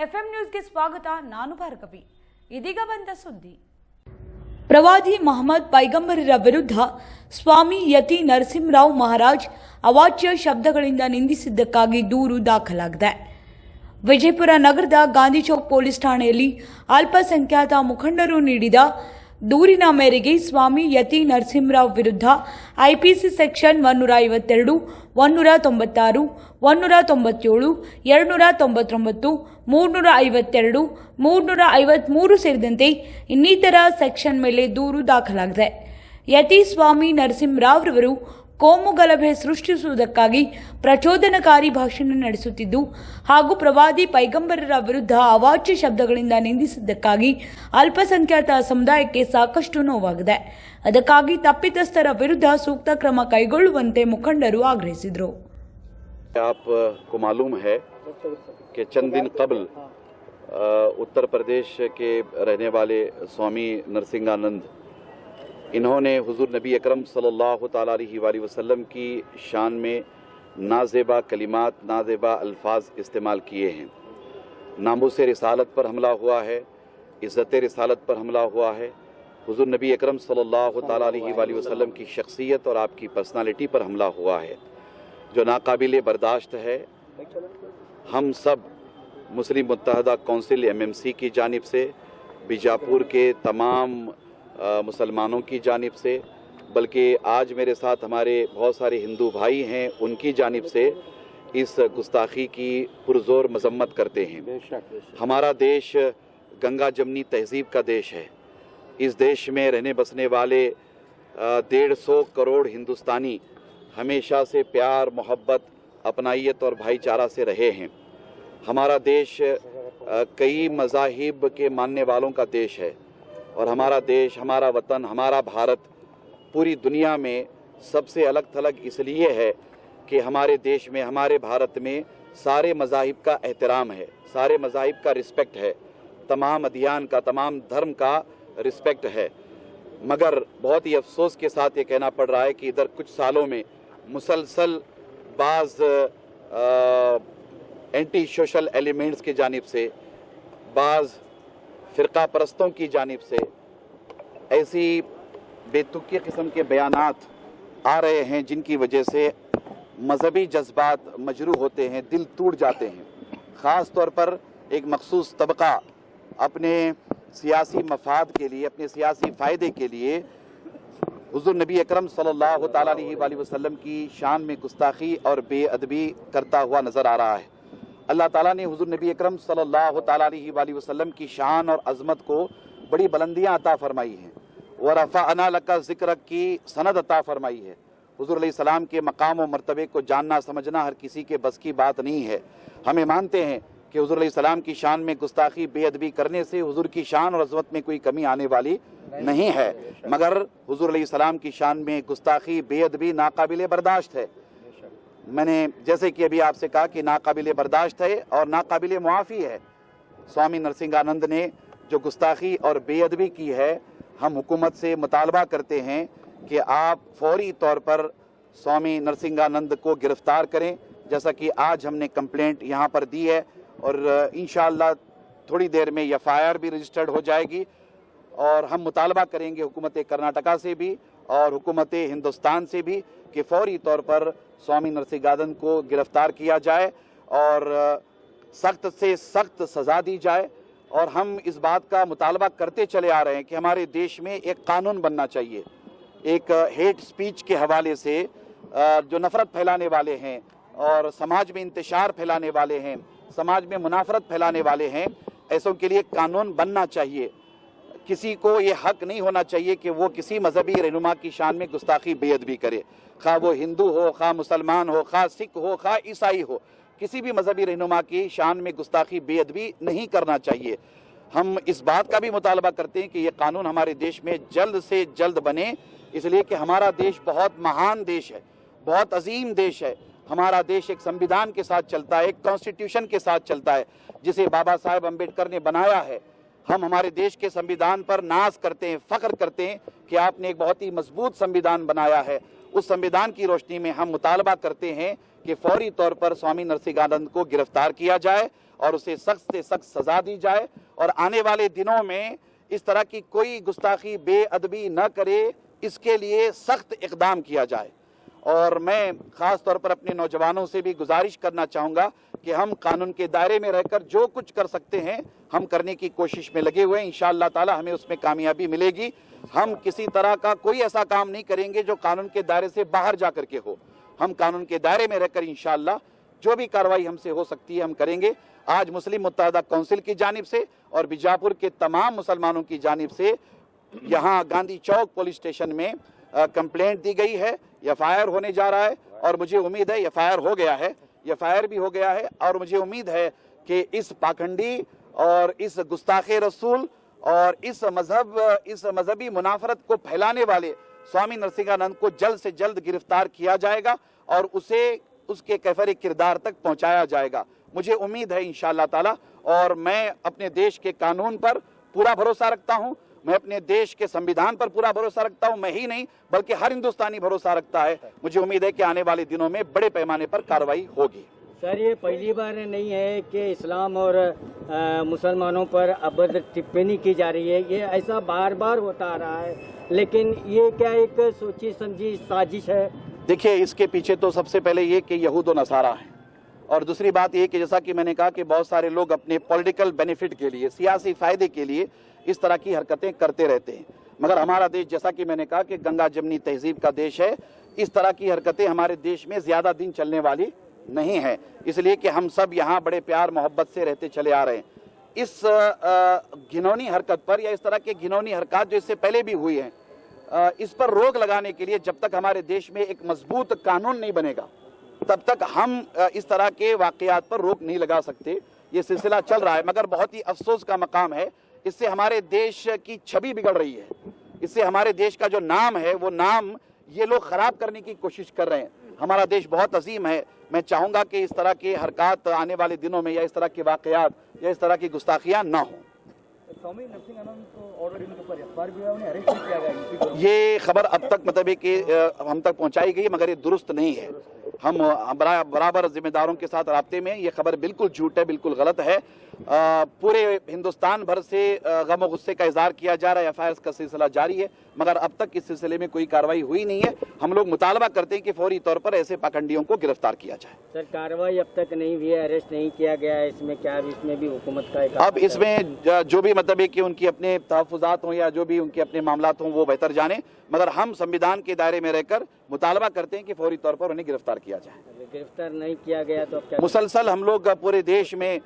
FM ನ್ಯೂಸ್ಗೆ ಸ್ವಾಗತ. ನಾನು ಭಾರ್ಗವಿ. ಇದೀಗ ಬಂದ ಸುದ್ದಿ. ಪ್ರವಾದಿ ಮೊಹಮ್ಮದ್ ಪೈಗಂಬರರ ವಿರುದ್ಧ ಸ್ವಾಮಿ ಯತಿ ನರಸಿಂಹರಾವ್ ಮಹಾರಾಜ್ ಅವಾಚ್ಯ ಶಬ್ದಗಳಿಂದ ನಿಂದಿಸಿದ್ದಕ್ಕಾಗಿ ದೂರು ದಾಖಲಾಗಿದೆ. ವಿಜಯಪುರ ನಗರದ ಗಾಂಧಿ ಚೌಕ್ ಪೊಲೀಸ್ ಠಾಣೆಯಲ್ಲಿ ಅಲ್ಪಸಂಖ್ಯಾತ ಮುಖಂಡರು ನೀಡಿದ ದೂರಿನ ಮೇರೆಗೆ ಸ್ವಾಮಿ ಯತಿ ನರಸಿಂಹರಾವ್ ವಿರುದ್ಧ ಐಪಿಸಿ ಸೆಕ್ಷನ್ 152, 196, 197, 299, 352, 353 ಸೇರಿದಂತೆ ಇನ್ನಿತರ ಸೆಕ್ಷನ್ ಮೇಲೆ ದೂರು ದಾಖಲಾಗಿದೆ. ಯತಿ ಸ್ವಾಮಿ ನರಸಿಂಹರಾವ್ ರವರು ಕೋಮು ಗಲಭೆ ಸೃಷ್ಟಿಸುವುದಕ್ಕಾಗಿ ಪ್ರಚೋದನಕಾರಿ ಭಾಷಣ ನಡೆಸುತ್ತಿದ್ದು ಹಾಗೂ ಪ್ರವಾದಿ ಪೈಗಂಬರರ ವಿರುದ್ಧ ಅವಾಚ್ಯ ಶಬ್ದಗಳಿಂದ ನಿಂದಿಸಿದ್ದಕ್ಕಾಗಿ ಅಲ್ಪಸಂಖ್ಯಾತ ಸಮುದಾಯಕ್ಕೆ ಸಾಕಷ್ಟು ನೋವಾಗಿದೆ. ಅದಕ್ಕಾಗಿ ತಪ್ಪಿತಸ್ಥರ ವಿರುದ್ಧ ಸೂಕ್ತ ಕ್ರಮ ಕೈಗೊಳ್ಳುವಂತೆ ಮುಖಂಡರು ಆಗ್ರಹಿಸಿದರು. आपको मालूम है कि चंद दिन कबल उत्तर प्रदेश के रहने वाले स्वामी नरसिंहानंद इन्होंने हुजूर नबी अकरम सल्लल्लाहु ताला अलैहि वसल्लम की शान में नाज़ेबा कलिमात, नाज़ेबा अल्फाज इस्तेमाल किए हैं. नामूस रिसालत पर हमला हुआ है, इज़्ज़त रिसालत पर हमला हुआ है, हुजूर नबी अकरम सल्लल्लाहु ताला अलैहि वसल्लम की शख्सियत और आपकी पर्सनालिटी पर हमला हुआ है, जो नाकाबिले बर्दाश्त है. हम सब मुस्लिम मुत्तहदा कौंसिल MMC की जानिब से, बीजापुर के तमाम मुसलमानों की जानिब से, बल्कि आज मेरे साथ हमारे बहुत सारे हिंदू भाई हैं, उनकी जानिब से इस गुस्ताखी की पुरजोर मजम्मत करते हैं. हमारा देश गंगा जमनी तहजीब का देश है. इस देश में रहने बसने वाले 150 करोड़ हिंदुस्तानी हमेशा से प्यार, मोहब्बत, अपनाइयत और भाईचारा से रहे हैं. हमारा देश कई मज़ाहिब के मानने वालों का देश है और हमारा देश, हमारा वतन, हमारा भारत पूरी दुनिया में सबसे अलग थलग इसलिए है कि हमारे देश में, हमारे भारत में सारे मज़ाहिब का एहतराम है, सारे मज़ाहिब का रिस्पेक्ट है, तमाम अदियान का, तमाम धर्म का रिस्पेक्ट है. मगर बहुत ही अफसोस के साथ ये कहना पड़ रहा है कि इधर कुछ सालों में मुसलसल बाज़ एंटी सोशल एलिमेंट्स की जानिब से, बाज़ फ़िरका परस्तों की जानिब से ऐसी बेतुकी किस्म के बयानात आ रहे हैं जिनकी वजह से मजहबी जज्बात मजरूह होते हैं, दिल टूट जाते हैं. ख़ास तौर पर एक मखसूस तबका अपने सियासी मफाद के लिए, अपने सियासी फ़ायदे के लिए हुज़ूर नबी अकरम सल्लल्लाहु ताला अलैहि वसल्लम की शान में गुस्ताखी और बेअदबी करता हुआ नज़र आ रहा है. अल्लाह ताला ने हुज़ूर नबी अकरम सल्लल्लाहु ताला अलैहि वसल्लम की शान और अज़मत को बड़ी बुलंदियाँ अता फरमाई हैं और रफ़अना लका ज़िक्रक की सनद अता फरमाई है. हुज़ूर अलैहिस्सलाम के मकाम और मर्तबे को जानना समझना हर किसी के बस की बात नहीं है. हमें मानते हैं कि हुज़ूर अलैहिस्सलाम की शान में गुस्ताखी, बेअदबी करने से हुज़ूर की शान और अज़मत में कोई कमी आने वाली नहीं है, मगर हुज़ूर अलैहिस्सलाम की शान में गुस्ताखी, बेअदबी नाकाबिले बर्दाश्त है. मैंने जैसे कि अभी आपसे कहा कि नाकाबिले बर्दाश्त है और नाकाबिले मुआफ़ी है. स्वामी नरसिंहानंद ने जो गुस्ताखी और बेअदबी की है, हम हुकूमत से मुतालबा करते हैं कि आप फौरी तौर पर स्वामी नरसिंहानंद को गिरफ़्तार करें, जैसा कि आज हमने कंप्लेंट यहाँ पर दी है और इंशाअल्लाह थोड़ी देर में FIR भी रजिस्टर्ड हो जाएगी. और हम मुतालबा करेंगे हुकूमत कर्नाटका से भी और हुकूमत हिंदुस्तान से भी कि फौरी तौर पर स्वामी नरसिंहानंद को गिरफ़्तार किया जाए और सख्त से सख्त सज़ा दी जाए. और हम इस बात का मुतालबा करते चले आ रहे हैं कि हमारे देश में एक कानून बनना चाहिए. एक हेट स्पीच के हवाले से जो नफ़रत फैलाने वाले हैं और समाज में इंतशार फैलाने वाले हैं, समाज में मुनाफरत फैलाने वाले हैं, ऐसों के लिए कानून बनना चाहिए. किसी को ये हक नहीं होना चाहिए कि वो किसी मजहबी रहनुमा की शान में गुस्ताखी बेअदबी करे, खा वो हिंदू हो, खा मुसलमान हो, खा सिख हो, खा ईसाई हो. किसी भी मजहबी रहनुमा की शान में गुस्ताखी बेअदबी नहीं करना चाहिए. हम इस बात का भी मुतालबा करते हैं कि ये कानून हमारे देश में जल्द से जल्द बने, इसलिए कि हमारा देश बहुत महान देश है, बहुत अजीम देश है. हमारा देश एक संविधान के साथ चलता है, एक कॉन्स्टिट्यूशन के साथ चलता है जिसे बाबा साहेब अम्बेडकर ने बनाया है. हम हमारे देश के संविधान पर नाज करते हैं, फ़ख्र करते हैं कि आपने एक बहुत ही मजबूत संविधान बनाया है. उस संविधान की रोशनी में हम मुतालबा करते हैं कि फौरी तौर पर स्वामी नरसिंहानंद को गिरफ्तार किया जाए और उसे सख्त से सख्त सजा दी जाए और आने वाले दिनों में इस तरह की कोई गुस्ताखी बेअदबी न करे, इसके लिए सख्त इकदाम किया जाए। और मैं ख़ास तौर पर अपने नौजवानों से भी गुजारिश करना चाहूँगा कि हम कानून के दायरे में रहकर जो कुछ कर सकते हैं हम करने की कोशिश में लगे हुए हैं। इंशाअल्लाह ताला हमें उसमें कामयाबी मिलेगी। हम किसी तरह का कोई ऐसा काम नहीं करेंगे जो कानून के दायरे से बाहर जा करके हो। हम कानून के दायरे में रहकर इंशाअल्लाह जो भी कार्रवाई हमसे हो सकती है हम करेंगे। आज मुस्लिम मुत्तहदा काउंसिल की जानिब से और बीजापुर के तमाम मुसलमानों की जानिब से यहाँ गांधी चौक पुलिस स्टेशन में कंप्लेंट दी गई है। एफआईआर होने जा रहा है और मुझे उम्मीद है एफआईआर हो गया है, एफआईआर भी हो गया है और मुझे उम्मीद है कि इस पाखंडी और इस गुस्ताखे रसूल और इस मजहबी मुनाफरत को फैलाने वाले स्वामी नरसिंहानंद को जल्द से जल्द गिरफ्तार किया जाएगा और उसे उसके कैफरे किरदार तक पहुंचाया जाएगा। मुझे उम्मीद है इंशाअल्लाह ताला। और मैं अपने देश के कानून पर पूरा भरोसा रखता हूं, मैं अपने देश के संविधान पर पूरा भरोसा रखता हूं। मैं ही नहीं बल्कि हर हिंदुस्तानी भरोसा रखता है। मुझे उम्मीद है कि आने वाले दिनों में बड़े पैमाने पर कार्रवाई होगी। सर, ये पहली बार नहीं है कि इस्लाम और मुसलमानों पर अभद्र टिप्पणी की जा रही है। ये ऐसा बार बार होता आ रहा है, लेकिन ये क्या एक सोची समझी साजिश है? देखिए, इसके पीछे तो सबसे पहले ये कि यहूद व नसारा है और दूसरी बात ये कि जैसा कि मैंने कहा कि बहुत सारे लोग अपने पॉलिटिकल बेनिफिट के लिए, सियासी फायदे के लिए इस तरह की हरकतें करते रहते हैं। मगर हमारा देश, जैसा कि मैंने कहा कि गंगा जमनी तहजीब का देश है, इस तरह की हरकतें हमारे देश में ज़्यादा दिन चलने वाली नहीं है, इसलिए कि हम सब यहाँ बड़े प्यार मोहब्बत से रहते चले आ रहे हैं। इस घिनौनी हरकत पर या इस तरह के घिनौनी हरकत जो इससे पहले भी हुई हैं, इस पर रोक लगाने के लिए जब तक हमारे देश में एक मजबूत कानून नहीं बनेगा तब तक हम इस तरह के वाकयात पर रोक नहीं लगा सकते। ये सिलसिला चल रहा है, मगर बहुत ही अफसोस का मकाम है, इससे हमारे देश की छवि बिगड़ रही है। इससे हमारे देश का जो नाम है वो नाम ये लोग खराब करने की कोशिश कर रहे हैं। हमारा देश बहुत अजीम है। मैं चाहूँगा कि इस तरह के हरकत आने वाले दिनों में या इस तरह के वाकयात या इस तरह की गुस्ताखियाँ ना हों। स्वामी नरसिंहानंद को ऑलरेडी उनके ऊपर एफआईआर भी हुआ, उन्हें अरेस्ट भी किया गया। ये खबर अब तक मतलब है कि हम तक पहुंचाई गई, मगर ये दुरुस्त नहीं है। हम बराबर जिम्मेदारों के साथ राब्ते में, ये खबर बिल्कुल झूठ है, बिल्कुल गलत है। पूरे हिंदुस्तान भर से गम और गुस्से का इजहार किया जा रहा है। एफआईआर का सिलसिला जारी है, मगर अब तक इस सिलसिले में कोई कार्रवाई हुई नहीं है। हम लोग मुतालबा करते हैं कि फौरी तौर पर ऐसे पाखंडियों को गिरफ्तार किया जाए। सर, कार्रवाई अब तक नहीं हुई है, अरेस्ट नहीं किया गया है, इसमें क्या इसमें भी हुकूमत का एक अब इसमें जो भी मतलब है कि उनकी अपने तहफ़्फ़ुज़ात हों या जो भी उनके अपने मामलात हों वो बेहतर जाने, मगर हम संविधान के दायरे में रहकर मुतालबा करते हैं कि फौरी तौर पर उन्हें गिरफ्तार किया जाए। गिरफ्तार नहीं किया गया तो अब क्या? मुसलसल हम लोग पूरे देश में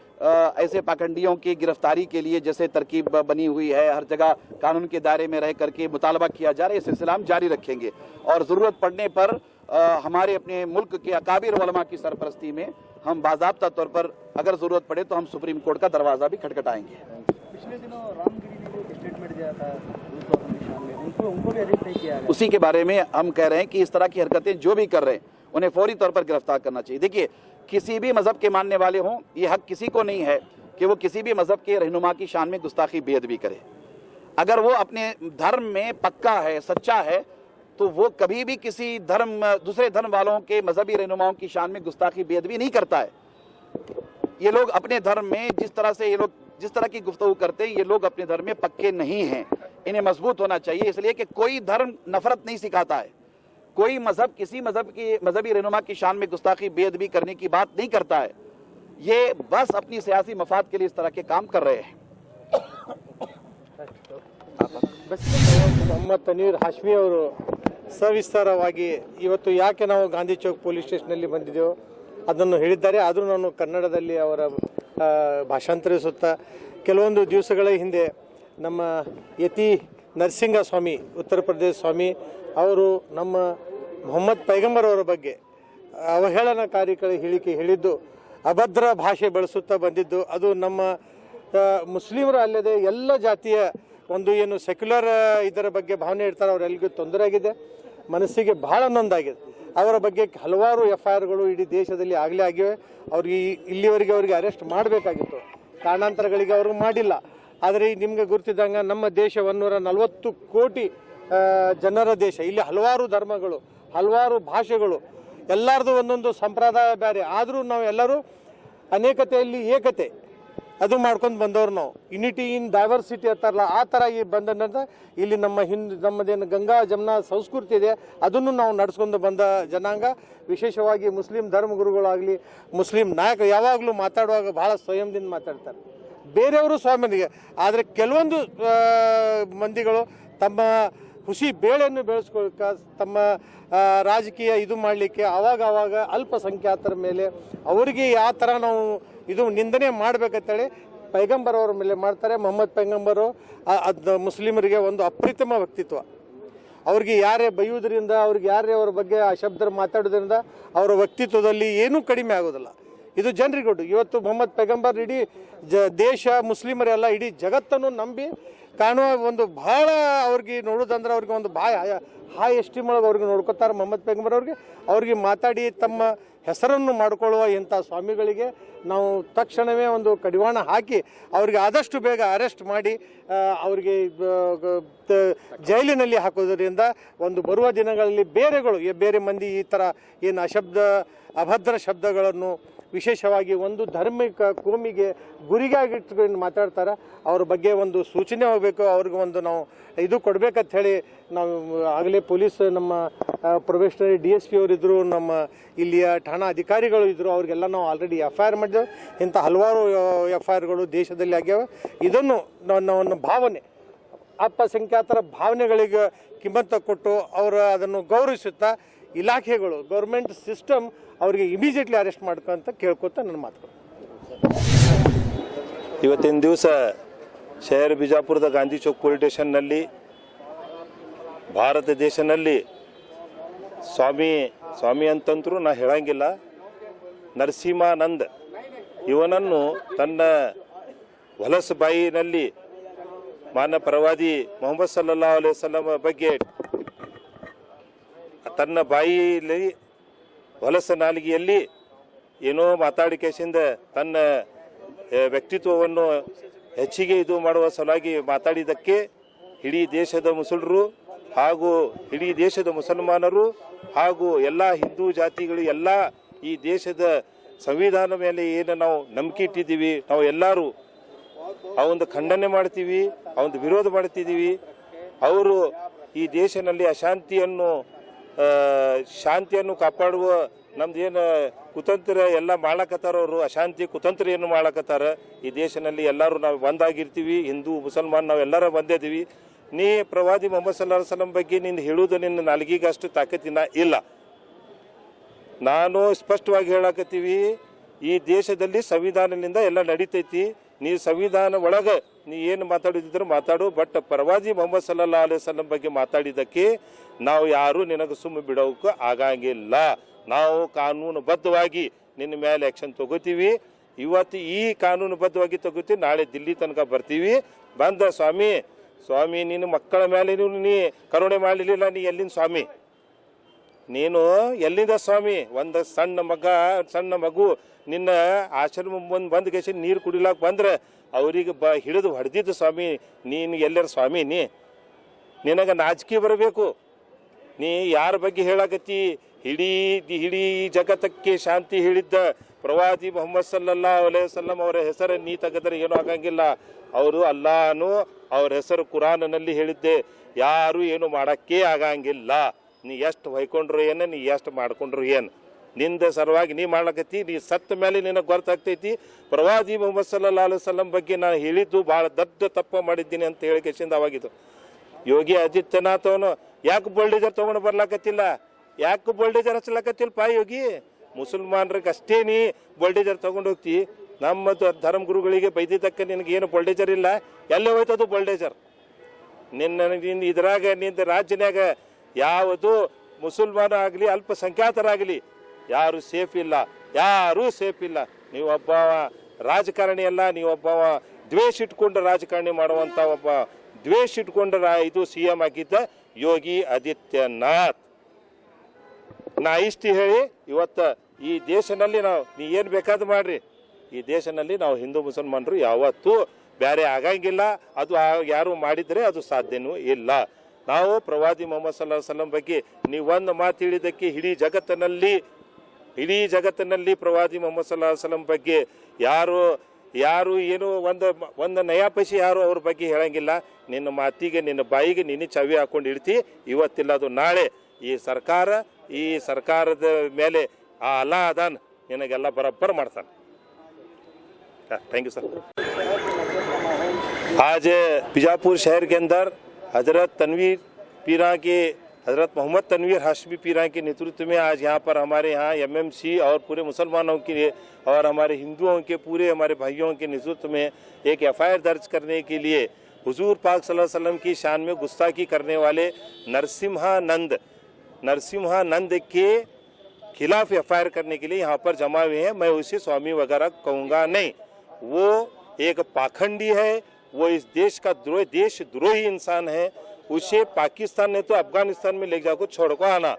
ऐसे पाखंडियों की गिरफ्तारी के लिए जैसे तरकीब बनी हुई है, हर जगह कानून के दायरे में रह करके मुतालबा किया जा रहा है। ये सिलसिला हम जारी रखेंगे और ज़रूरत पड़ने पर हमारे अपने मुल्क के अकाबिर उलमा की सरपरस्ती में हम बाज़ाब्ता तौर पर अगर ज़रूरत पड़े तो हम सुप्रीम कोर्ट का दरवाज़ा भी खटखटाएंगे। पिछले दिनों रामगिरी ने जो स्टेटमेंट दिया था उनको भी अरेस्ट नहीं किया गया। उसी के बारे में हम कह रहे हैं कि इस तरह की हरकतें जो भी कर रहे हैं उन्हें फौरी तौर पर गिरफ्तार करना चाहिए। देखिए, किसी भी मजहब के मानने वाले हों, ये हक किसी को नहीं है कि वो किसी भी मजहब के रहनुमा की शान में गुस्ताखी बेअदबी करे। अगर वो अपने धर्म में पक्का है, सच्चा है, तो वो कभी भी किसी दूसरे धर्म वालों के मजहबी रहनुमाओं की शान में गुस्ताखी बेअदबी नहीं करता है। ये लोग अपने धर्म में जिस तरह की गुफ्तगू करते हैं, ये लोग अपने धर्म में पक्के नहीं हैं। इन्हें मजबूत होना चाहिए, इसलिए कि कोई धर्म नफरत नहीं सिखाता है। कोई मजहब किसी मजहब की मजहबी रहनुमा की शान में गुस्ताखी बेअदबी करने की बात नहीं करता है। ये बस अपनी सियासी मफाद के लिए इस तरह के काम कर रहे हैं। ಮೊಹಮ್ಮದ್ ತನೀರ್ ಹಾಶ್ಮಿ ಅವರು ಸವಿಸ್ತಾರವಾಗಿ ಇವತ್ತು ಯಾಕೆ ನಾವು ಗಾಂಧಿ ಚೌಕ್ ಪೊಲೀಸ್ ಸ್ಟೇಷನ್ನಲ್ಲಿ ಬಂದಿದ್ದೇವೆ ಅದನ್ನು ಹೇಳಿದ್ದಾರೆ. ಆದರೂ ನಾನು ಕನ್ನಡದಲ್ಲಿ ಅವರ ಭಾಷಾಂತರಿಸುತ್ತಾ, ಕೆಲವೊಂದು ದಿವಸಗಳ ಹಿಂದೆ ನಮ್ಮ ಯತಿ ನರಸಿಂಹ ಸ್ವಾಮಿ, ಉತ್ತರ ಪ್ರದೇಶ ಸ್ವಾಮಿ ಅವರು ನಮ್ಮ ಮೊಹಮ್ಮದ್ ಪೈಗಂಬರ್ ಅವರ ಬಗ್ಗೆ ಅವಹೇಳನಕಾರಿ ಹೇಳಿಕೆ ಹೇಳಿದ್ದು, ಅಭದ್ರ ಭಾಷೆ ಬಳಸುತ್ತಾ ಬಂದಿದ್ದು, ಅದು ನಮ್ಮ ಮುಸ್ಲಿಮರು ಅಲ್ಲದೆ ಎಲ್ಲ ಜಾತಿಯ ಒಂದು ಏನು ಸೆಕ್ಯುಲರ್ ಇದರ ಬಗ್ಗೆ ಭಾವನೆ ಇರ್ತಾರೆ ಅವರೆಲ್ಲರಿಗೂ ತೊಂದರೆ ಆಗಿದೆ, ಮನಸ್ಸಿಗೆ ಭಾಳ ನೊಂದಾಗಿದೆ. ಅವರ ಬಗ್ಗೆ ಹಲವಾರು ಎಫ್ಐಆರ್ಗಳು ಇಡೀ ದೇಶದಲ್ಲಿ ಆಗಲೇ ಆಗಿವೆ. ಅವ್ರಿಗೆ ಇಲ್ಲಿವರೆಗೆ ಅವರಿಗೆ ಅರೆಸ್ಟ್ ಮಾಡಬೇಕಾಗಿತ್ತು, ಕಾರಣಾಂತರಗಳಿಗೆ ಅವರು ಮಾಡಿಲ್ಲ. ಆದರೆ ನಿಮಗೆ ಗುರುತಿದ್ದಂಗೆ ನಮ್ಮ ದೇಶ 140 ಕೋಟಿ ಜನರ ದೇಶ. ಇಲ್ಲಿ ಹಲವಾರು ಧರ್ಮಗಳು, ಹಲವಾರು ಭಾಷೆಗಳು, ಎಲ್ಲರದು ಒಂದೊಂದು ಸಂಪ್ರದಾಯ ಬೇರೆ. ಆದರೂ ನಾವು ಎಲ್ಲರೂ ಅನೇಕತೆಯಲ್ಲಿ ಏಕತೆ ಅದು ಮಾಡ್ಕೊಂಡು ಬಂದವ್ರು ನಾವು. ಯುನಿಟಿ ಇನ್ ಡೈವರ್ಸಿಟಿ ಅಂತಾರಲ್ಲ, ಆ ಥರ ಈ ಬಂದ ಇಲ್ಲಿ ನಮ್ಮ ನಮ್ಮದೇನು ಗಂಗಾ ಜಮುನಾ ಸಂಸ್ಕೃತಿ ಇದೆ ಅದನ್ನು ನಾವು ನಡೆಸ್ಕೊಂಡು ಬಂದ ಜನಾಂಗ. ವಿಶೇಷವಾಗಿ ಮುಸ್ಲಿಂ ಧರ್ಮಗುರುಗಳಾಗಲಿ ಮುಸ್ಲಿಂ ನಾಯಕರು ಯಾವಾಗಲೂ ಮಾತಾಡುವಾಗ ಭಾಳ ಸ್ವಯಂದಿಂದ ಮಾತಾಡ್ತಾರೆ, ಬೇರೆಯವರು ಸ್ವಾಮಿನಿಗೆ. ಆದರೆ ಕೆಲವೊಂದು ಮಂದಿಗಳು ತಮ್ಮ ಹುಸಿ ಬೇಳೆಯನ್ನು ಬೆಳೆಸ್ಕೊಳ್ಳಿಕ್ಕೆ, ತಮ್ಮ ರಾಜಕೀಯ ಇದು ಮಾಡಲಿಕ್ಕೆ ಆವಾಗ ಅಲ್ಪಸಂಖ್ಯಾತರ ಮೇಲೆ ಅವರಿಗೆ ಯಾವ ಥರ ನಾವು ಇದು ನಿಂದನೆ ಮಾಡಬೇಕಂತೇಳಿ ಪೈಗಂಬರ್ ಅವರ ಮೇಲೆ ಮಾಡ್ತಾರೆ. ಮೊಹಮ್ಮದ್ ಪೈಗಂಬರು ಅದು ಮುಸ್ಲಿಮರಿಗೆ ಒಂದು ಅಪ್ರತಿಮ ವ್ಯಕ್ತಿತ್ವ. ಅವ್ರಿಗೆ ಯಾರೇ ಬೈಯುವುದರಿಂದ, ಅವ್ರಿಗೆ ಯಾರೇ ಅವ್ರ ಬಗ್ಗೆ ಆ ಶಬ್ದ ಮಾತಾಡೋದ್ರಿಂದ ಅವರ ವ್ಯಕ್ತಿತ್ವದಲ್ಲಿ ಏನೂ ಕಡಿಮೆ ಆಗೋದಿಲ್ಲ. ಇದು ಜನರಿಗೆ ಗೊತ್ತು. ಇವತ್ತು ಮೊಹಮ್ಮದ್ ಪೈಗಂಬರ್ ಇಡೀ ದೇಶ ಮುಸ್ಲಿಮರೆಲ್ಲ ಇಡೀ ಜಗತ್ತನ್ನು ನಂಬಿ ಕಾಣುವ ಒಂದು ಭಾಳ ಅವ್ರಿಗೆ ನೋಡೋದಂದ್ರೆ ಅವ್ರಿಗೆ ಒಂದು ಹೈ ಎಸ್ಟೀಮ್ ಒಳಗೆ ಅವ್ರಿಗೆ ನೋಡ್ಕೊತಾರೆ ಮೊಹಮ್ಮದ್ ಪೈಗಂಬರ್ ಅವ್ರಿಗೆ ಮಾತಾಡಿ ತಮ್ಮ ಹೆಸರನ್ನು ಮಾಡಿಕೊಳ್ಳುವ ಇಂಥ ಸ್ವಾಮಿಗಳಿಗೆ ನಾವು ತಕ್ಷಣವೇ ಒಂದು ಕಡಿವಾಣ ಹಾಕಿ ಅವ್ರಿಗೆ ಆದಷ್ಟು ಬೇಗ ಅರೆಸ್ಟ್ ಮಾಡಿ ಅವ್ರಿಗೆ ಜೈಲಿನಲ್ಲಿ ಹಾಕೋದ್ರಿಂದ ಒಂದು ಬರುವ ದಿನಗಳಲ್ಲಿ ಬೇರೆ ಮಂದಿ ಈ ಥರ ಏನು ಅಭದ್ರ ಶಬ್ದಗಳನ್ನು ವಿಶೇಷವಾಗಿ ಒಂದು ಧಾರ್ಮಿಕ ಕೋಮಿಗೆ ಗುರಿಗಾಗಿಟ್ಕೊಂಡು ಮಾತಾಡ್ತಾರೆ, ಅವ್ರ ಬಗ್ಗೆ ಒಂದು ಸೂಚನೆ ಹೋಗಬೇಕು, ಅವ್ರಿಗೆ ಒಂದು ನಾವು ಇದು ಕೊಡಬೇಕಂತ ಹೇಳಿ ನಾವು ಆಗಲೇ ಪೊಲೀಸ್ ನಮ್ಮ ಪ್ರೊಬೇಷನರಿ DSP ಅವರಿದ್ದರು, ನಮ್ಮ ಇಲ್ಲಿಯ ಠಾಣಾ ಅಧಿಕಾರಿಗಳು ಇದ್ದರು, ಅವ್ರಿಗೆಲ್ಲ ನಾವು ಆಲ್ರೆಡಿ FIR ಮಾಡಿದೆವು. ಇಂಥ ಹಲವಾರು FIRಗಳು ದೇಶದಲ್ಲಿ ಆಗ್ಯಾವ. ಇದನ್ನು ನನ್ನ ಭಾವನೆ ಅಲ್ಪಸಂಖ್ಯಾತರ ಭಾವನೆಗಳಿಗೆ ಕಿಮ್ಮತ್ತ ಕೊಟ್ಟು ಅವರು ಅದನ್ನು ಗೌರವಿಸುತ್ತಾ ಇಲಾಖೆಗಳು ಗೌರ್ಮೆಂಟ್ ಸಿಸ್ಟಮ್ ಅವರಿಗೆ ಇಮಿಡಿಯೇಟ್ಲಿ ಅರೆಸ್ಟ್ ಮಾಡ್ಕೊಂತ ಕೇಳ್ಕೊತ ನನ್ನ ಮಾತುಗಳು. ಇವತ್ತಿನ ದಿವಸ ಶಹರ್ ಬಿಜಾಪುರದ ಗಾಂಧಿ ಚೌಕ್ ಪೊಲೀಸ್ ಸ್ಟೇಷನ್ನಲ್ಲಿ ಭಾರತ ದೇಶದಲ್ಲಿ ಸ್ವಾಮಿ ಅಂತಂತರೂ ನಾ ಹೇಳಂಗಿಲ್ಲ, ನರಸಿಂಹಾನಂದ್ ಇವನನ್ನು ತನ್ನ ಹೊಲಸು ಬಾಯಿನಲ್ಲಿ ಮಾನ್ಯ ಪ್ರವಾದಿ ಮೊಹಮ್ಮದ್ ಸಲ್ಲಲ್ಲಾಹು ಅಲೈಹಿ ವಸಲ್ಲಂ ಬಗ್ಗೆ ತನ್ನ ಬಾಯಿಯಲ್ಲಿ ಹೊಲಸ ನಾಲಿಗೆಯಲ್ಲಿ ಏನೋ ಮಾತಾಡಿಕೆಸಿಂದ ತನ್ನ ವ್ಯಕ್ತಿತ್ವವನ್ನು ಹೆಚ್ಚಿಗೆ ಇದು ಮಾಡುವ ಸಲುವಾಗಿ ಮಾತಾಡಿದ್ದಕ್ಕೆ ಇಡೀ ದೇಶದ ಮುಸಲ್ರು ಹಾಗೂ ಇಡೀ ದೇಶದ ಮುಸಲ್ಮಾನರು ಹಾಗೂ ಎಲ್ಲ ಹಿಂದೂ ಜಾತಿಗಳು ಎಲ್ಲ ಈ ದೇಶದ ಸಂವಿಧಾನ ಮೇಲೆ ಏನು ನಾವು ನಂಬಿಕೆ ಇಟ್ಟಿದ್ದೀವಿ, ನಾವು ಎಲ್ಲರೂ ಅವಂದು ಖಂಡನೆ ಮಾಡ್ತೀವಿ, ಅವಂದು ವಿರೋಧ ಮಾಡ್ತಿದ್ದೀವಿ. ಅವರು ಈ ದೇಶದಲ್ಲಿ ಶಾಂತಿಯನ್ನು ಕಾಪಾಡುವ ನಮ್ದು ಏನು ಕುತಂತ್ರ ಎಲ್ಲ ಮಾಡ್ಲಕತ್ತಾರ, ಅವರು ಅಶಾಂತಿ ಕುತಂತ್ರ ಏನು ಮಾಡ್ಲಕತ್ತಾರ. ಈ ದೇಶದಲ್ಲಿ ಎಲ್ಲರೂ ನಾವು ಒಂದಾಗಿರ್ತೀವಿ, ಹಿಂದೂ ಮುಸಲ್ಮಾನ್ ನಾವು ಎಲ್ಲರೂ ಬಂದಿದ್ದೀವಿ. ನೀ ಪ್ರವಾದಿ ಮೊಹಮ್ಮದ್ ಸಲ್ಲಲ್ಲಾಹು ಅಲೈಹಿ ವಸಲ್ಲಂ ಬಗ್ಗೆ ನಿಂದು ಹೇಳುವುದು ನಿನ್ನ ನಾಲಿಗೆಗೆ ಅಷ್ಟು ತಾಕತ್ತಿನ ಇಲ್ಲ. ನಾನು ಸ್ಪಷ್ಟವಾಗಿ ಹೇಳಕತ್ತೀವಿ, ಈ ದೇಶದಲ್ಲಿ ಸಂವಿಧಾನದಿಂದ ಎಲ್ಲ ನಡೀತೈತಿ. ನೀ ಸಂವಿಧಾನ ಒಳಗೆ ನೀ ಏನು ಮಾತಾಡಿದ್ರು ಮಾತಾಡು, ಬಟ್ ಪ್ರವಾದಿ ಮೊಹಮ್ಮದ್ ಸಲ್ಲಲ್ಲಾಹು ಅಲೈಹಿ ವಸಲ್ಲಂ ಬಗ್ಗೆ ಮಾತಾಡಿದ್ದಕ್ಕೆ ನಾವು ಯಾರು ನಿನಗೆ ಸುಮ್ಮ ಬಿಡೋಕೆ ಆಗಂಗಿಲ್ಲ. ನಾವು ಕಾನೂನುಬದ್ಧವಾಗಿ ನಿನ್ನ ಮೇಲೆ ಆ್ಯಕ್ಷನ್ ತಗೋತೀವಿ. ಇವತ್ತು ಈ ಕಾನೂನುಬದ್ಧವಾಗಿ ತಗೋತೀವಿ, ನಾಳೆ ದಿಲ್ಲಿ ತನಕ ಬರ್ತೀವಿ. ಬಂದ ಸ್ವಾಮಿ ನಿನ್ನ ಮಕ್ಕಳ ಮೇಲೆ ನೀ ಕರುಣೆ ಮಾಡಲಿಲ್ಲ, ನೀ ಎಲ್ಲಿಂದ ಸ್ವಾಮಿ? ನೀನು ಎಲ್ಲಿಂದ ಸ್ವಾಮಿ? ಒಂದು ಸಣ್ಣ ಮಗು ನಿನ್ನ ಆಶ್ರಮ ಬಂದು ಕೇಸಿ ನೀರು ಕುಡಿಲಾಕ ಬಂದ್ರೆ ಅವ್ರಿಗೆ ಹಿಡಿದು ಹೊಡೆದಿದ್ದು ಸ್ವಾಮಿ, ನೀನು ಎಲ್ಲರ ಸ್ವಾಮಿ? ನಿನಗೆ ನಾಚಿಕೆ ಬರಬೇಕು. ನೀ ಯಾರ ಬಗ್ಗೆ ಹೇಳಕತ್ತಿ? ಇಡೀ ಜಗತ್ತಕ್ಕೆ ಶಾಂತಿ ಹೇಳಿದ್ದ ಪ್ರವಾದಿ ಮೊಹಮ್ಮದ್ ಸಲ್ಲಲ್ಲಾಹು ಅಲೈಹಿ ವಸಲ್ಲಂ ಅವರ ಹೆಸರು ನೀ ತೆಗೆದರೆ ಏನೂ ಆಗಂಗಿಲ್ಲ. ಅವರು ಅಲ್ಲಾಹನು ಅವ್ರ ಹೆಸರು ಕುರಾನ್ನಲ್ಲಿ ಹೇಳಿದ್ದೆ, ಯಾರು ಏನು ಮಾಡೋಕ್ಕೆ ಆಗಂಗಿಲ್ಲ. ನೀ ಎಷ್ಟು ಹೊಯ್ಕೊಂಡ್ರು ಏನು, ನೀ ಎಷ್ಟು ಮಾಡ್ಕೊಂಡ್ರು ಏನು, ನಿಂದ ಸಲುವಾಗಿ ನೀ ಮಾಡ್ಲಕತ್ತಿ. ನೀ ಸತ್ತ ಮೇಲೆ ನಿನಗೆ ಗೊತ್ತಾಗ್ತೈತಿ ಪ್ರವಾದಿ ಮೊಹಮ್ಮದ್ ಸಲ್ಲಲ್ಲಾಹು ಅಲೈಹಿ ವಸಲ್ಲಂ ಬಗ್ಗೆ ನಾನು ಹೇಳಿದ್ದು ಭಾಳ ದೊಡ್ಡ ತಪ್ಪ ಮಾಡಿದ್ದೀನಿ ಅಂತ ಹೇಳಿ ಕೆಸಿಂದ ಅವಾಗಿದ್ದು. ಯೋಗಿ ಆದಿತ್ಯನಾಥ್ ಅವನು ಯಾಕೆ ಬುಲ್ಡೇಜರ್ ತೊಗೊಂಡು ಬರ್ಲಾಕತ್ತಿಲ್ಲ? ಯಾಕೆ ಬುಲ್ಡೇಜರ್ ಹಚ್ಚಲಾಕತ್ತಿಲ್ಪ ಯೋಗಿ? ಮುಸಲ್ಮಾನ್ರಿಗೆ ಅಷ್ಟೇ ನೀ ಬುಲ್ಡೇಜರ್ ತೊಗೊಂಡು ಹೋಗ್ತಿ. ನಮ್ಮ ಧರ್ಮಗುರುಗಳಿಗೆ ಬೈದಿದ್ದಕ್ಕೆ ನಿನಗೇನು ಬುಲ್ಡೇಜರ್ ಇಲ್ಲ. ಎಲ್ಲೇ ಹೋಯ್ತದು ಬುಲ್ಡೇಜರ್? ನಿನ್ನ ಇದ್ರಾಗ ನಿಂದ ರಾಜ್ಯನಾಗ ಯಾವುದು ಮುಸಲ್ಮಾನ ಆಗಲಿ ಅಲ್ಪಸಂಖ್ಯಾತರಾಗಲಿ ಯಾರು ಸೇಫ್ ಇಲ್ಲ. ನೀವೊಬ್ಬ ರಾಜಕಾರಣಿ ಅಲ್ಲ, ನೀವೊಬ್ಬ ದ್ವೇಷ ಇಟ್ಕೊಂಡು ರಾಜಕಾರಣಿ ಮಾಡುವಂಥ ಒಬ್ಬ ದ್ವೇಷ ಇಟ್ಕೊಂಡು ಇದು CM ಆಗಿದ್ದ ಯೋಗಿ ಆದಿತ್ಯನಾಥ್. ನಾ ಇಷ್ಟು ಹೇಳಿ ಇವತ್ತು ಈ ದೇಶದಲ್ಲಿ ನೀ ಏನು ಬೇಕಾದ್ರೂ ಮಾಡ್ರಿ, ಈ ದೇಶದಲ್ಲಿ ನಾವು ಹಿಂದೂ ಮುಸಲ್ಮಾನರು ಯಾವತ್ತೂ ಬೇರೆ ಆಗಂಗಿಲ್ಲ. ಅದು ಯಾರು ಮಾಡಿದರೆ ಅದು ಸಾಧ್ಯನೂ ಇಲ್ಲ. ನಾವು ಪ್ರವಾದಿ ಮೊಹಮ್ಮದ್ ಸಲ್ಲಲ್ಲಾಹು ಅಲೈಹಿ ವಸಲ್ಲಂ ಬಗ್ಗೆ ನೀವು ಒಂದು ಮಾತು ಹೇಳಿದ್ದಕ್ಕೆ ಇಡೀ ಜಗತ್ತಿನಲ್ಲಿ ಪ್ರವಾದಿ ಮೊಹಮ್ಮದ್ ಸಲ್ಲಲ್ಲಾಹು ಅಲೈಹಿ ವಸಲ್ಲಂ ಬಗ್ಗೆ ಯಾರು ಯಾರು ಏನು ಒಂದು ನಯಾ ಪೈಸೆ ಯಾರು ಅವ್ರ ಬಗ್ಗೆ ಹೇಳಂಗಿಲ್ಲ. ನಿನ್ನ ಮಾತಿಗೆ ನಿನ್ನ ಬಾಯಿಗೆ ನೀನು ಚಾವಿ ಹಾಕೊಂಡು ಇಡ್ತಿ. ಇವತ್ತಿಲ್ಲ ಅದು ನಾಳೆ ಈ ಸರ್ಕಾರದ ಮೇಲೆ ಆ ಅಲ್ಲಾ ಅದಾನ್ ನಿನಗೆಲ್ಲ ಬರಬ್ಬರ್ ಮಾಡ್ತಾನೆ. Thank you sir. आज बीजापुर शहर के अंदर हज़रत मोहम्मद तनवीर हाशमी पीरा के नेतृत्व में आज यहाँ पर हमारे यहाँ एमएमसी और पूरे मुसलमानों के और हमारे हिंदुओं के पूरे हमारे भाइयों के नेतृत्व में एक एफआईआर दर्ज करने के लिए हुजूर पाक सल्लल्लाहु अलैहि वसल्लम की शान में गुस्ताखी करने वाले नरसिम्हानंद के खिलाफ एफआईआर करने के लिए यहाँ पर जमा हुए हैं। मैं उसे स्वामी वगैरह कहूँगा नहीं, वो एक पाखंडी है, वो इस देश का देशद्रोही इंसान है। उसे पाकिस्तान ने तो अफगानिस्तान में ले जाकर छोड़ को आना,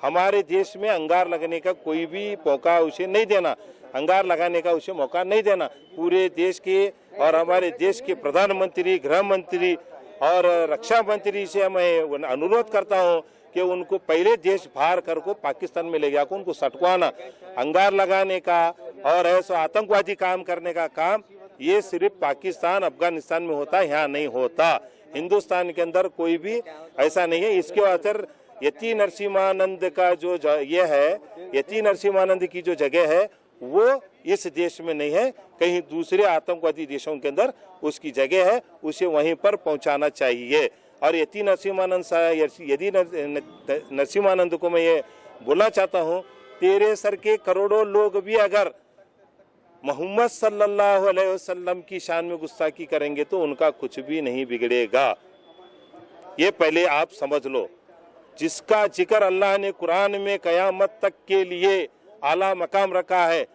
हमारे देश में अंगार लगने का कोई भी मौका उसे नहीं देना, अंगार लगाने का उसे मौका नहीं देना। पूरे देश के और हमारे देश के प्रधानमंत्री, गृह मंत्री और रक्षा मंत्री से मैं अनुरोध करता हूँ कि उनको पहले देश बाहर कर को पाकिस्तान में ले जाकर उनको सटकवाना, अंगार लगाने का और ऐसा आतंकवादी काम करने का काम ये सिर्फ पाकिस्तान अफगानिस्तान में होता है, यहाँ नहीं होता। हिंदुस्तान के अंदर कोई भी ऐसा नहीं है। इसके अंदर यति नरसिम्हानंद का जो ये है, यति नरसिम्हानंद की जो जगह है वो इस देश में नहीं है, कहीं दूसरे आतंकवादी देशों के अंदर उसकी जगह है, उसे वहीं पर पहुंचाना चाहिए। और यति नरसिम्हानंद को मैं ये बोलना चाहता हूँ, तेरे सर के करोड़ों लोग भी अगर मोहम्मद सल्लल्लाहु अलैहि वसल्लम की शान में गुस्ताखी करेंगे तो उनका कुछ भी नहीं बिगड़ेगा, ये पहले आप समझ लो। जिसका जिक्र अल्लाह ने कुरान में कयामत तक के लिए आला मकाम रखा है,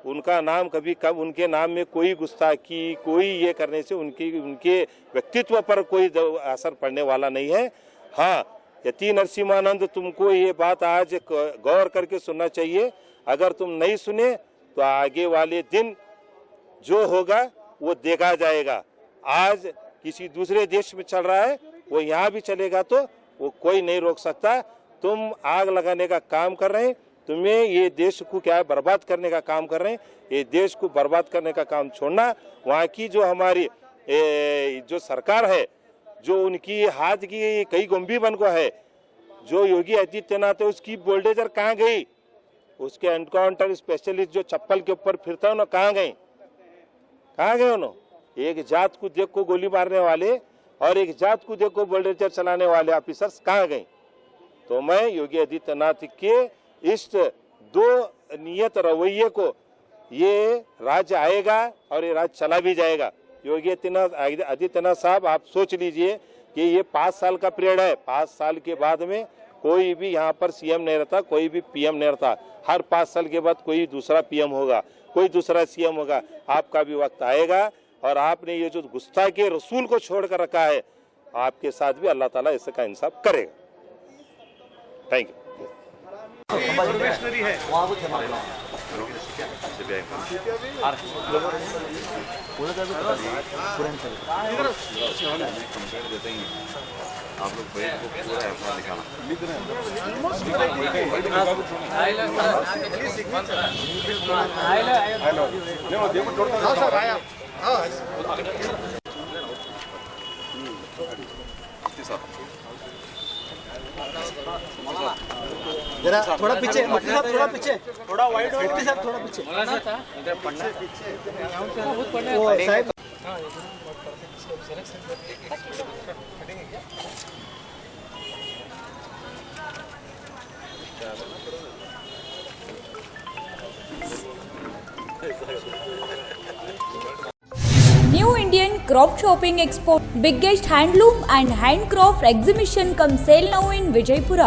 उनका नाम कब उनके नाम में कोई गुस्ताखी कोई ये करने से उनके व्यक्तित्व पर कोई असर पड़ने वाला नहीं है। हाँ, यति नरसिम्हानंद तुमको ये बात आज गौर करके सुनना चाहिए। अगर तुम नहीं सुने तो आगे वाले दिन जो होगा वो देखा जाएगा। आज किसी दूसरे देश में चल रहा है, वो यहाँ भी चलेगा तो वो कोई नहीं रोक सकता। तुम आग लगाने का काम कर रहे हैं, तुम्हें ये देश को क्या है बर्बाद करने का काम कर रहे हैं। ये देश को बर्बाद करने का काम छोड़ना। वहाँ की जो हमारी जो सरकार है, जो उनकी हाथ की कई गंभी बन को है, जो योगी आदित्यनाथ है उसकी बुलडोजर कहाँ गई, उसके एनकाउंटर स्पेशलिस्ट जो चप्पल के ऊपर फिरता है ना कहाँ गए उन्होंने। एक जात को देख को गोली मारने वाले और एक जात को देख को बुलडोजर चलाने वाले ऑफिसर्स कहाँ गए। तो मैं योगी आदित्यनाथ के इस दो नियत रवैये को ये राज्य आएगा और ये राज्य चला भी जाएगा। योगी आदित्यनाथ साहब आप सोच लीजिए कि ये 5 साल का पीरियड है, 5 साल के बाद में कोई भी यहाँ पर सीएम नहीं रहता, कोई भी पीएम नहीं रहता। हर 5 साल के बाद कोई दूसरा पीएम होगा, कोई दूसरा सीएम होगा। आपका भी वक्त आएगा और आपने ये जो गुस्ताखी रसूल को छोड़ कर रखा है, आपके साथ भी अल्लाह ताला इसका इंसाफ करेगा। Thank you. आप लोग पूरा एफआईआर निकाला जरा थोड़ा पीछे, थोड़ा पीछे, थोड़ा वाइड हो साहब, थोड़ा पीछे। वो साहब new Indian craft shopping expo biggest handloom and handcraft exhibition cum sale now in Vijayapura.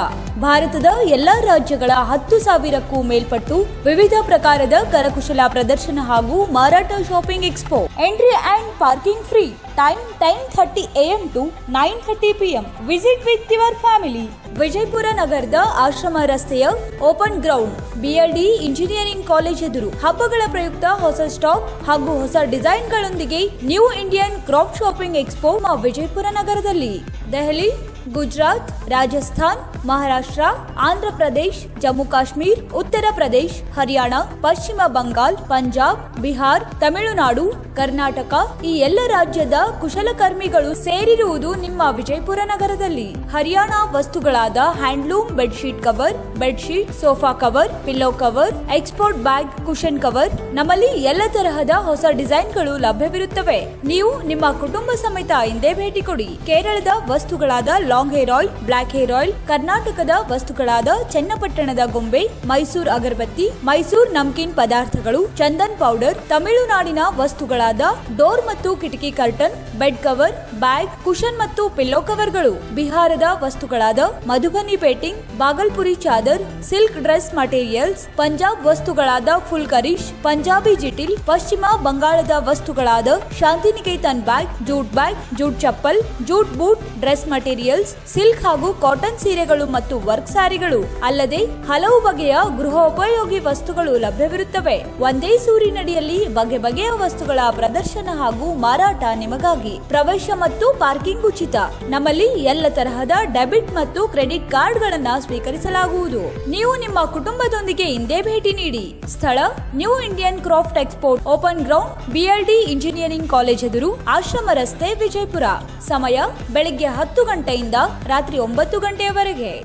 ಭಾರತದ ಎಲ್ಲಾ ರಾಜ್ಯಗಳ 10,000ಕ್ಕೂ ಮೇಲ್ಪಟ್ಟು ವಿವಿಧ ಪ್ರಕಾರದ ಕರಕುಶಲ ಪ್ರದರ್ಶನ ಹಾಗೂ ಮಾರಾಟ shopping expo. Entry and parking free. Time 10:30 AM to 9:30 PM. Visit with your family. Vijayapura ನಗರದ ಆಶ್ರಮ ರಸ್ತೆಯ open ground BLD engineering college ಎದುರು. ಹಬ್ಬಗಳ ಪ್ರಯುಕ್ತ ಹೊಸ ಸ್ಟಾಕ್ ಹಾಗೂ ಹೊಸ ಡಿಸೈನ್ಗಳೊಂದಿಗೆ new Indian craft shopping expo Vijayapura ನಗರದಲ್ಲಿ. ದೆಹಲಿ ಗುಜರಾತ್, ರಾಜಸ್ಥಾನ್, ಮಹಾರಾಷ್ಟ್ರ, ಆಂಧ್ರ ಪ್ರದೇಶ್, ಜಮ್ಮು ಕಾಶ್ಮೀರ್, ಉತ್ತರ ಪ್ರದೇಶ್, ಹರಿಯಾಣ, ಪಶ್ಚಿಮ ಬಂಗಾಲ್, ಪಂಜಾಬ್, ಬಿಹಾರ್, ತಮಿಳುನಾಡು, ಕರ್ನಾಟಕ ಈ ಎಲ್ಲ ರಾಜ್ಯದ ಕುಶಲಕರ್ಮಿಗಳು ಸೇರಿರುವುದು ನಿಮ್ಮ ವಿಜಯಪುರ ನಗರದಲ್ಲಿ. ಹರಿಯಾಣ ವಸ್ತುಗಳಾದ handloom bedsheet cover, bedsheet, sofa cover, pillow cover, export bag, cushion cover, ನಮ್ಮಲ್ಲಿ ಎಲ್ಲ ತರಹದ ಹೊಸ ಡಿಸೈನ್ಗಳು ಲಭ್ಯವಿರುತ್ತವೆ. ನೀವು ನಿಮ್ಮ ಕುಟುಂಬ ಸಮೇತ ಹಿಂದೆ ಭೇಟಿ ಕೊಡಿ. ಕೇರಳದ ವಸ್ತುಗಳಾದ long hair oil, black hair oil, ಕರ್ನಾಟಕದ ವಸ್ತುಗಳಾದ ಚನ್ನಪಟ್ಟಣದ ಗೊಂಬೆ, ಮೈಸೂರು ಅಗರಬತ್ತಿ, ಮೈಸೂರು ನಮ್ಕೀನ್ ಪದಾರ್ಥಗಳು, ಚಂದನ್ ಪೌಡರ್, ತಮಿಳುನಾಡಿನ ವಸ್ತುಗಳಾದ ಡೋರ್ ಮತ್ತು ಕಿಟಕಿ curtain, bed cover, bag, cushion ಮತ್ತು ಪಿಲ್ಲೋ ಕವರ್ಗಳು, ಬಿಹಾರದ ವಸ್ತುಗಳಾದ ಮಧುಬನಿ ಪೇಟಿಂಗ್, ಬಾಗಲ್ಪುರಿ ಚಾದರ್, ಸಿಲ್ಕ್ ಡ್ರೆಸ್ ಮಟೀರಿಯಲ್ಸ್, ಪಂಜಾಬ್ ವಸ್ತುಗಳಾದ ಫುಲ್ ಕರೀಶ್, ಪಂಜಾಬಿ ಜಿಟಿಲ್, ಪಶ್ಚಿಮ ಬಂಗಾಳದ ವಸ್ತುಗಳಾದ Shantiniketan bag, jute chappal, jute boot, dress materials, silk ಹಾಗೂ ಕಾಟನ್ ಸೀರೆಗಳು ಮತ್ತು ವರ್ಕ್ ಸ್ಯಾರಿಗಳು ಅಲ್ಲದೆ ಹಲವು ಬಗೆಯ ಗೃಹೋಪಯೋಗಿ ವಸ್ತುಗಳು ಲಭ್ಯವಿರುತ್ತವೆ. ಒಂದೇ ಸೂರಿನಡಿಯಲ್ಲಿ ಬಗೆ ಬಗೆಯ ವಸ್ತುಗಳ ಪ್ರದರ್ಶನ ಹಾಗೂ ಮಾರಾಟ ನಿಮಗಾಗಿ. ಪ್ರವೇಶ ಮತ್ತು ಪಾರ್ಕಿಂಗ್ ಉಚಿತ. ನಮ್ಮಲ್ಲಿ ಎಲ್ಲ ತರಹದ ಡೆಬಿಟ್ ಮತ್ತು ಕ್ರೆಡಿಟ್ ಕಾರ್ಡ್ಗಳನ್ನು ಸ್ವೀಕರಿಸಲಾಗುವುದು. ನೀವು ನಿಮ್ಮ ಕುಟುಂಬದೊಂದಿಗೆ ಹಿಂದೆ ಭೇಟಿ ನೀಡಿ. ಸ್ಥಳ new Indian craft export, open ground, BLD engineering college ಎದುರು, ಆಶ್ರಮ ರಸ್ತೆ, ವಿಜಯಪುರ. ಸಮಯ ಬೆಳಿಗ್ಗೆ 10 ಗಂಟೆಯಿಂದ ರಾತ್ರಿ 9 ಗಂಟೆಯವರೆಗೆ.